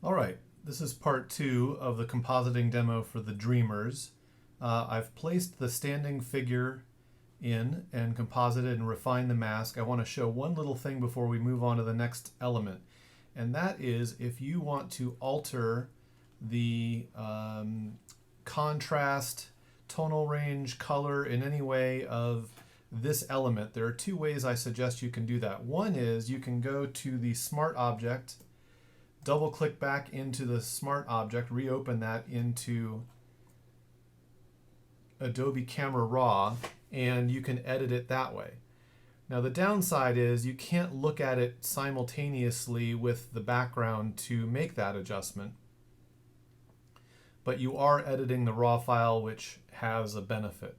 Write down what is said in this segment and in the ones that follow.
All right, this is part two of the compositing demo for the Dreamers. I've placed the standing figure in and composited and refined the mask. I want to show one little thing before we move on to the next element, and that is if you want to alter the contrast, tonal range, color in any way of this element, there are two ways I suggest you can do that. One is you can go to the Smart Object, double click back into the Smart Object, reopen that into Adobe Camera Raw, and you can edit it that way. Now the downside is you can't look at it simultaneously with the background to make that adjustment, but you are editing the raw file, which has a benefit.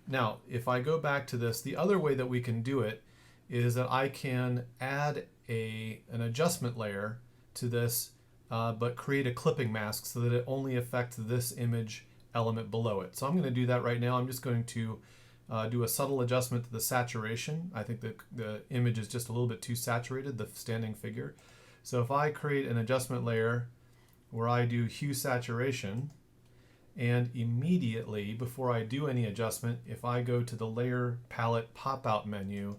Now, if I go back to this, the other way that we can do it is that I can add an adjustment layer to this, but create a clipping mask so that it only affects this image element below it. So I'm going to do that right now. I'm just going to do a subtle adjustment to the saturation. I think the image is just a little bit too saturated, the standing figure. So if I create an adjustment layer where I do hue saturation, and immediately before I do any adjustment, if I go to the layer palette pop-out menu,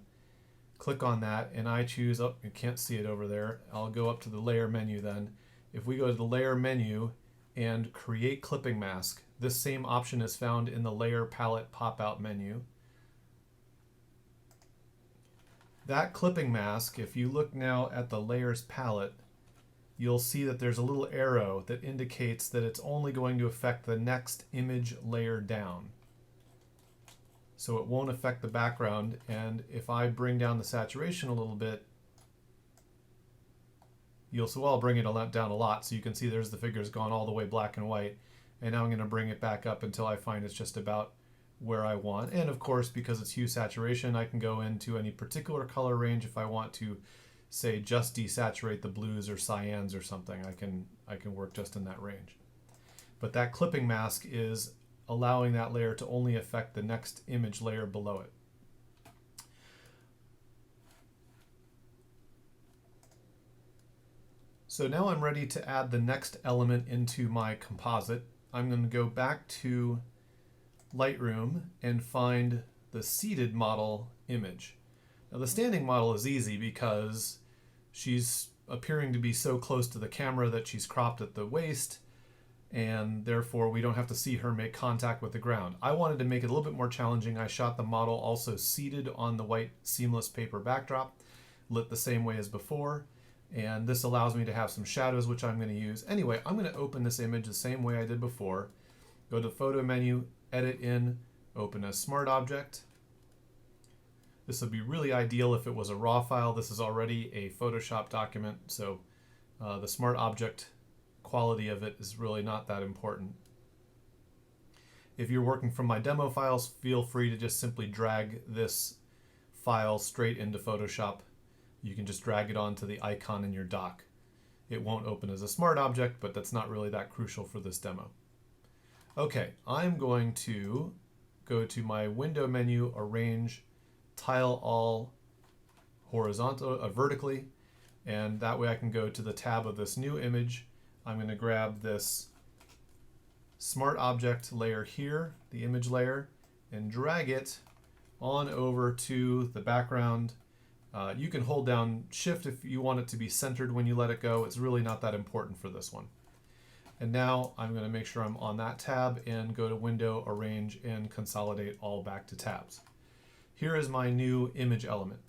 click on that, and I choose, oh, you can't see it over there. I'll go up to the layer menu then. If we go to the layer menu and create clipping mask, this same option is found in the layer palette pop-out menu. That clipping mask, if you look now at the layers palette, you'll see that there's a little arrow that indicates that it's only going to affect the next image layer down. So it won't affect the background, and if I bring down the saturation a little bit, you'll see, well, I'll bring it down a lot, so you can see there's the figure's gone all the way black and white, and now I'm going to bring it back up until I find it's just about where I want. And of course, because it's hue saturation, I can go into any particular color range if I want to, say, just desaturate the blues or cyans or something. I can work just in that range. But that clipping mask is allowing that layer to only affect the next image layer below it. So now I'm ready to add the next element into my composite. I'm going to go back to Lightroom and find the seated model image. Now the standing model is easy because she's appearing to be so close to the camera that she's cropped at the waist, and therefore we don't have to see her make contact with the ground. I wanted to make it a little bit more challenging. I shot the model also seated on the white seamless paper backdrop, lit the same way as before, and this allows me to have some shadows, which I'm going to use. Anyway, I'm going to open this image the same way I did before. Go to Photo menu, Edit in, open a Smart Object. This would be really ideal if it was a raw file. This is already a Photoshop document, so the Smart Object quality of it is really not that important. If you're working from my demo files, feel free to just simply drag this file straight into Photoshop. You can just drag it onto the icon in your dock. It won't open as a smart object, but that's not really that crucial for this demo. Okay, I'm going to go to my window menu, arrange, tile all vertically, and that way I can go to the tab of this new image. I'm going to grab this smart object layer here, the image layer, and drag it on over to the background. You can hold down Shift if you want it to be centered when you let it go. It's really not that important for this one. And now I'm going to make sure I'm on that tab and go to Window, Arrange, and consolidate all back to tabs. Here is my new image element.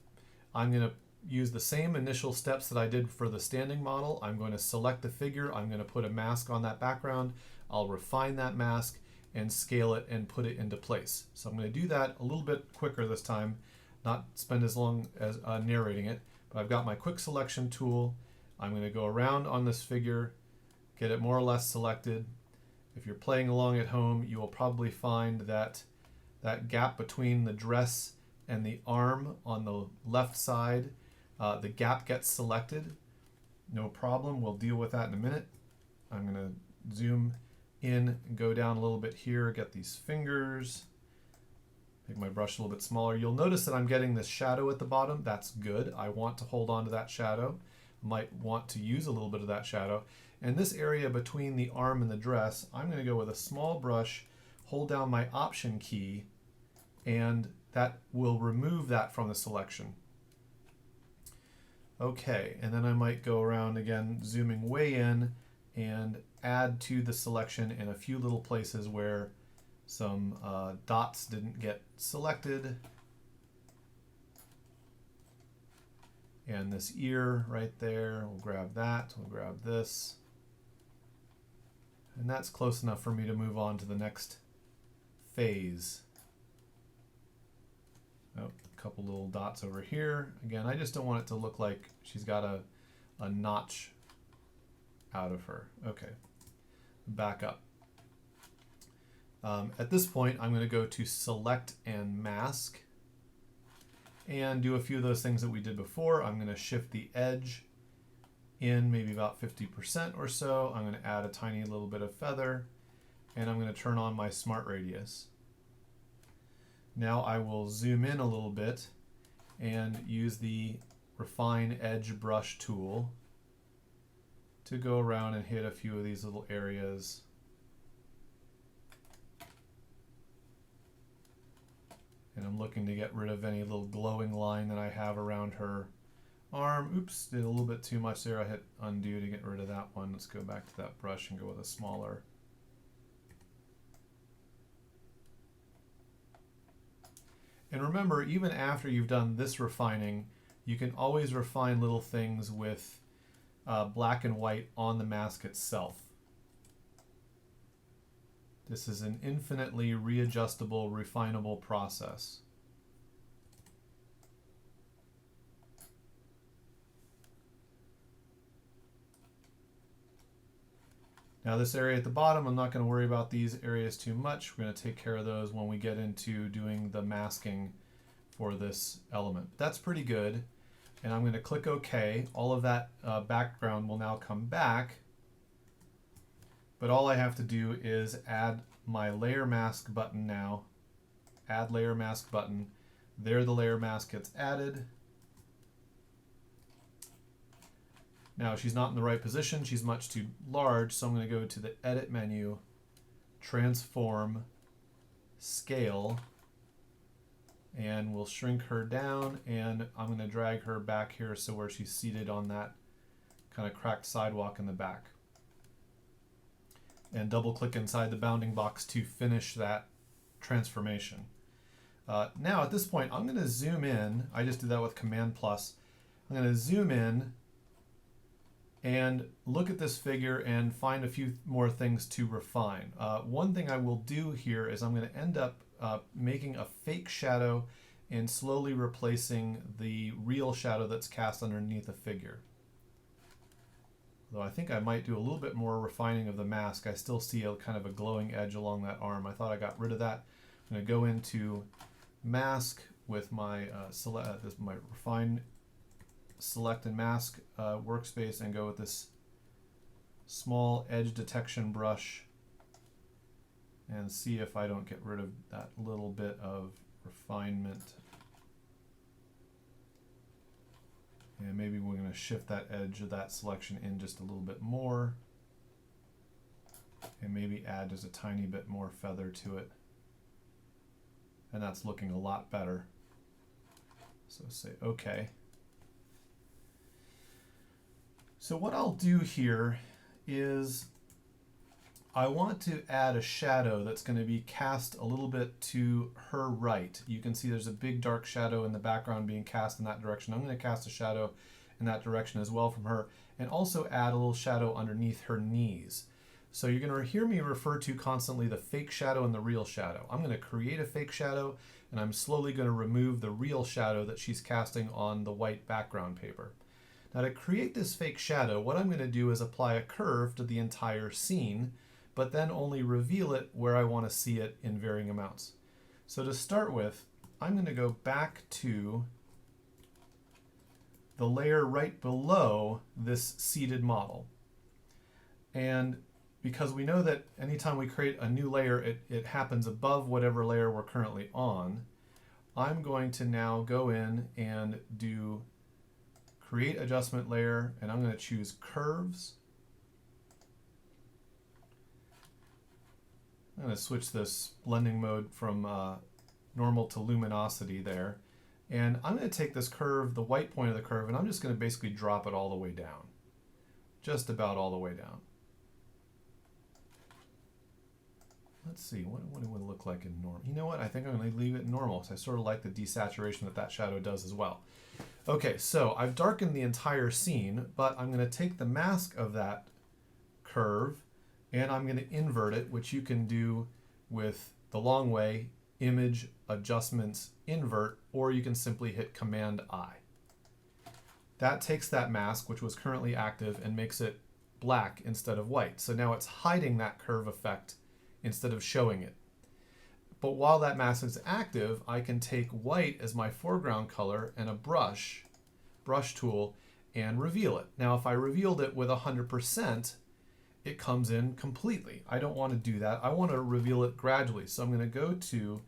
I'm going to use the same initial steps that I did for the standing model. I'm going to select the figure. I'm going to put a mask on that background. I'll refine that mask and scale it and put it into place. So I'm going to do that a little bit quicker this time, not spend as long as narrating it, but I've got my quick selection tool. I'm going to go around on this figure, get it more or less selected. If you're playing along at home, you will probably find that that gap between the dress and the arm on the left side, the gap gets selected. No problem, we'll deal with that in a minute. I'm going to zoom in and go down a little bit here, get these fingers, make my brush a little bit smaller. You'll notice that I'm getting this shadow at the bottom. That's good. I want to hold on to that shadow. might want to use a little bit of that shadow. And this area between the arm and the dress, I'm going to go with a small brush, hold down my Option key, and that will remove that from the selection. Okay, and then I might go around again, zooming way in, and add to the selection in a few little places where some dots didn't get selected. And this ear right there, we'll grab that, we'll grab this. And that's close enough for me to move on to the next phase. Oh, a couple little dots over here. Again, I just don't want it to look like she's got a notch out of her. Okay, back up. At this point, I'm going to go to Select and Mask and do a few of those things that we did before. I'm going to shift the edge in maybe about 50% or so. I'm going to add a tiny little bit of feather, and I'm going to turn on my Smart Radius. Now I will zoom in a little bit and use the Refine Edge Brush tool to go around and hit a few of these little areas. And I'm looking to get rid of any little glowing line that I have around her arm. Oops, did a little bit too much there. I hit undo to get rid of that one. Let's go back to that brush and go with a smaller. And remember, even after you've done this refining, you can always refine little things with black and white on the mask itself. This is an infinitely readjustable, refinable process. Now this area at the bottom, I'm not going to worry about these areas too much. We're going to take care of those when we get into doing the masking for this element. That's pretty good. And I'm going to click OK. All of that background will now come back. But all I have to do is add my layer mask button now. Add layer mask button. There the layer mask gets added. Now she's not in the right position. She's much too large. So I'm going to go to the Edit menu, Transform, Scale, and we'll shrink her down. And I'm going to drag her back here so where she's seated on that kind of cracked sidewalk in the back. And double click inside the bounding box to finish that transformation. Now at this point, I'm going to zoom in. I just did that with Command plus. I'm going to zoom in and look at this figure and find a few more things to refine. One thing I will do here is I'm going to end up making a fake shadow and slowly replacing the real shadow that's cast underneath the figure. Though I think I might do a little bit more refining of the mask. I still see a kind of a glowing edge along that arm. I thought I got rid of that. I'm going to go into Mask with my my Refine, Select and Mask workspace and go with this small edge detection brush and see if I don't get rid of that little bit of refinement. And maybe we're going to shift that edge of that selection in just a little bit more. And maybe add just a tiny bit more feather to it. And that's looking a lot better. So say OK. So what I'll do here is I want to add a shadow that's going to be cast a little bit to her right. You can see there's a big dark shadow in the background being cast in that direction. I'm going to cast a shadow in that direction as well from her, and also add a little shadow underneath her knees. So you're going to hear me refer to constantly the fake shadow and the real shadow. I'm going to create a fake shadow, and I'm slowly going to remove the real shadow that she's casting on the white background paper. Now to create this fake shadow, what I'm going to do is apply a curve to the entire scene, but then only reveal it where I want to see it in varying amounts. So to start with, I'm going to go back to the layer right below this seated model. And because we know that anytime we create a new layer, it happens above whatever layer we're currently on, I'm going to now go in and create adjustment layer, and I'm going to choose curves. I'm going to switch this blending mode from normal to luminosity there. And I'm going to take this curve, the white point of the curve, and I'm just going to basically drop it all the way down. Just about all the way down. Let's see, what it would look like in normal. You know what? I think I'm going to leave it normal because I sort of like the desaturation that that shadow does as well. Okay, so I've darkened the entire scene, but I'm going to take the mask of that curve and I'm going to invert it, which you can do with the long way, image, adjustments, invert, or you can simply hit Command I. That takes that mask, which was currently active, and makes it black instead of white. So now it's hiding that curve effect instead of showing it. But while that mask is active, I can take white as my foreground color and a brush tool, and reveal it. Now, if I revealed it with 100%, it comes in completely. I don't want to do that. I want to reveal it gradually. So I'm going to go to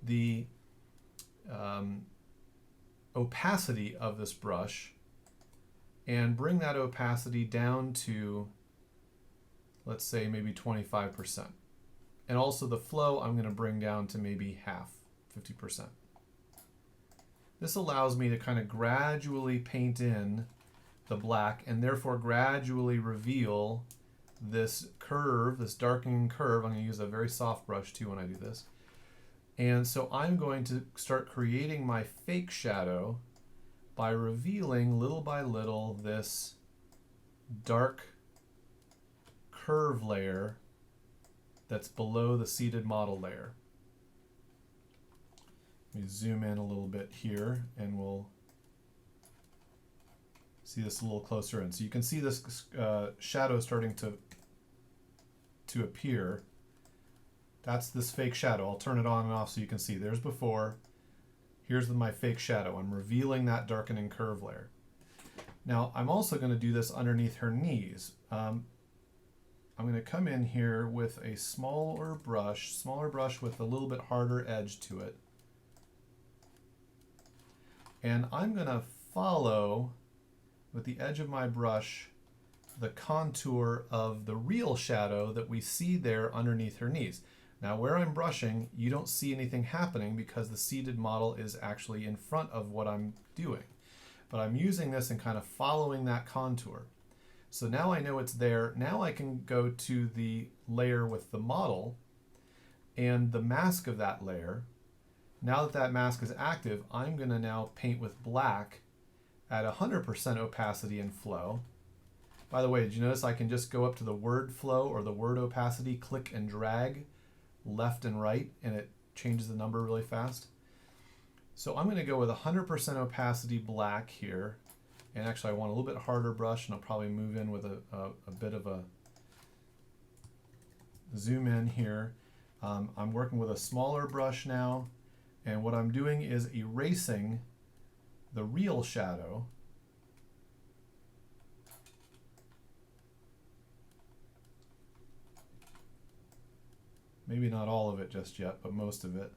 the opacity of this brush and bring that opacity down to, let's say, maybe 25%. And also the flow I'm going to bring down to maybe half, 50%. This allows me to kind of gradually paint in the black and therefore gradually reveal this curve, this darkening curve. I'm going to use a very soft brush too when I do this. And so I'm going to start creating my fake shadow by revealing little by little this dark curve layer that's below the seeded model layer. Let me zoom in a little bit here and we'll see this a little closer in. So you can see this shadow starting to appear. That's this fake shadow. I'll turn it on and off so you can see. There's before. Here's my fake shadow. I'm revealing that darkening curve layer. Now I'm also going to do this underneath her knees. I'm going to come in here with a smaller brush with a little bit harder edge to it. And I'm going to follow with the edge of my brush the contour of the real shadow that we see there underneath her knees. Now where I'm brushing, you don't see anything happening because the seeded model is actually in front of what I'm doing. But I'm using this and kind of following that contour. So now I know it's there. Now I can go to the layer with the model and the mask of that layer. Now that that mask is active, I'm going to now paint with black at 100% opacity and flow. By the way, did you notice I can just go up to the word flow or the word opacity, click and drag left and right, and it changes the number really fast. So I'm going to go with 100% opacity black here. And actually I want a little bit harder brush, and I'll probably move in with a bit of a zoom in here. I'm working with a smaller brush now, and what I'm doing is erasing the real shadow. Maybe not all of it just yet, but most of it.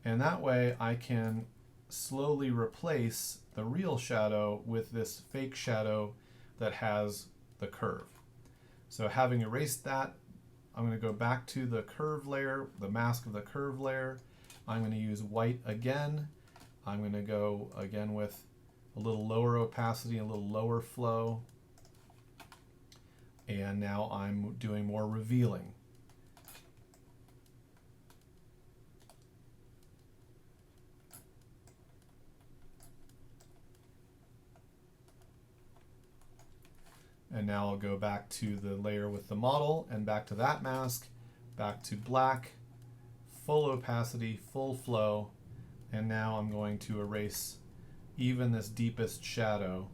And that way I can slowly replace the real shadow with this fake shadow that has the curve. So having erased that, I'm going to go back to the curve layer, the mask of the curve layer. I'm going to use white again. I'm going to go again with a little lower opacity, a little lower flow. And now I'm doing more revealing. And now I'll go back to the layer with the model and back to that mask, back to black, full opacity, full flow, and now I'm going to erase even this deepest shadow.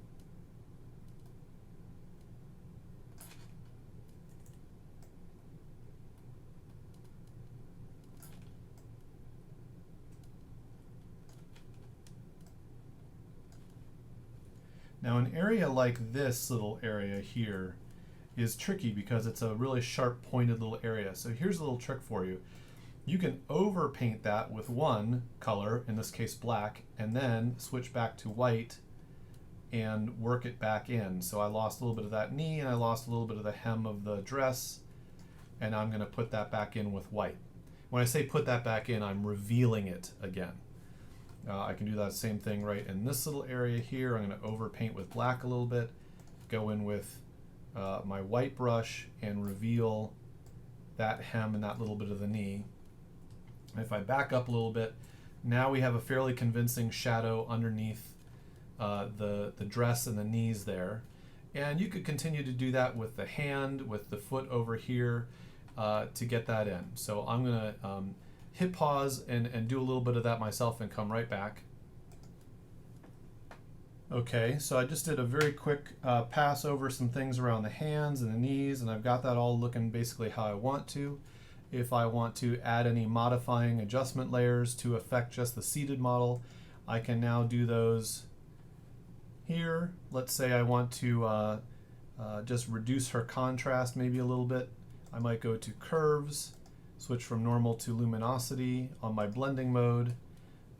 Now an area like this little area here is tricky because it's a really sharp pointed little area. So here's a little trick for you. You can overpaint that with one color, in this case black, and then switch back to white and work it back in. So I lost a little bit of that knee and I lost a little bit of the hem of the dress, and I'm going to put that back in with white. When I say put that back in, I'm revealing it again. I can do that same thing right in this little area here. I'm going to overpaint with black a little bit, go in with my white brush and reveal that hem and that little bit of the knee. If I back up a little bit, now we have a fairly convincing shadow underneath the dress and the knees there. And you could continue to do that with the hand, with the foot over here to get that in. So I'm going to hit pause and do a little bit of that myself and come right back. Okay, so I just did a very quick pass over some things around the hands and the knees, and I've got that all looking basically how I want to. If I want to add any modifying adjustment layers to affect just the seated model, I can now do those here. Let's say I want to just reduce her contrast maybe a little bit. I might go to curves, switch from normal to luminosity on my blending mode,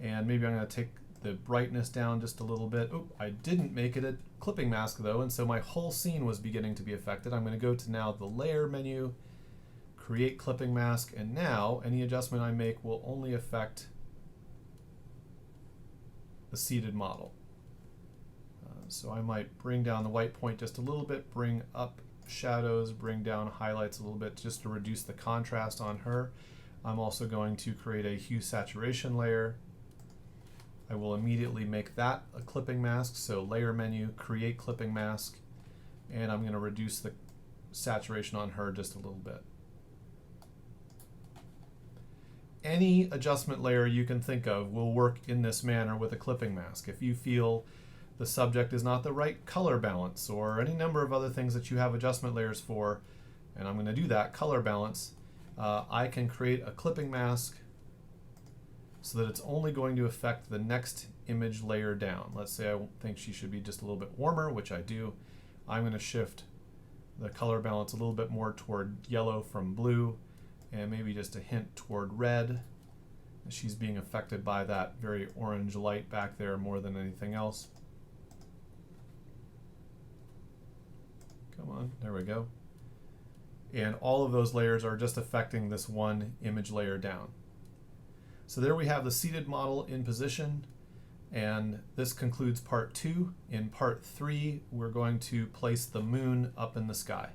and maybe I'm going to take the brightness down just a little bit. Oh, I didn't make it a clipping mask though, and so my whole scene was beginning to be affected. I'm going to go to now the layer menu, create clipping mask, and now any adjustment I make will only affect the seated model. So I might bring down the white point just a little bit, bring up shadows, bring down highlights a little bit just to reduce the contrast on her. I'm also going to create a hue saturation layer. I will immediately make that a clipping mask, so layer menu, create clipping mask, and I'm going to reduce the saturation on her just a little bit. Any adjustment layer you can think of will work in this manner with a clipping mask. If you feel the subject is not the right color balance or any number of other things that you have adjustment layers for, and I'm going to do that, color balance, I can create a clipping mask so that it's only going to affect the next image layer down. Let's say I think she should be just a little bit warmer, which I do. I'm going to shift the color balance a little bit more toward yellow from blue, and maybe just a hint toward red. She's being affected by that very orange light back there more than anything else. Come on, there we go. And all of those layers are just affecting this one image layer down. So there we have the seated model in position, and this concludes part 2. In part 3, we're going to place the moon up in the sky.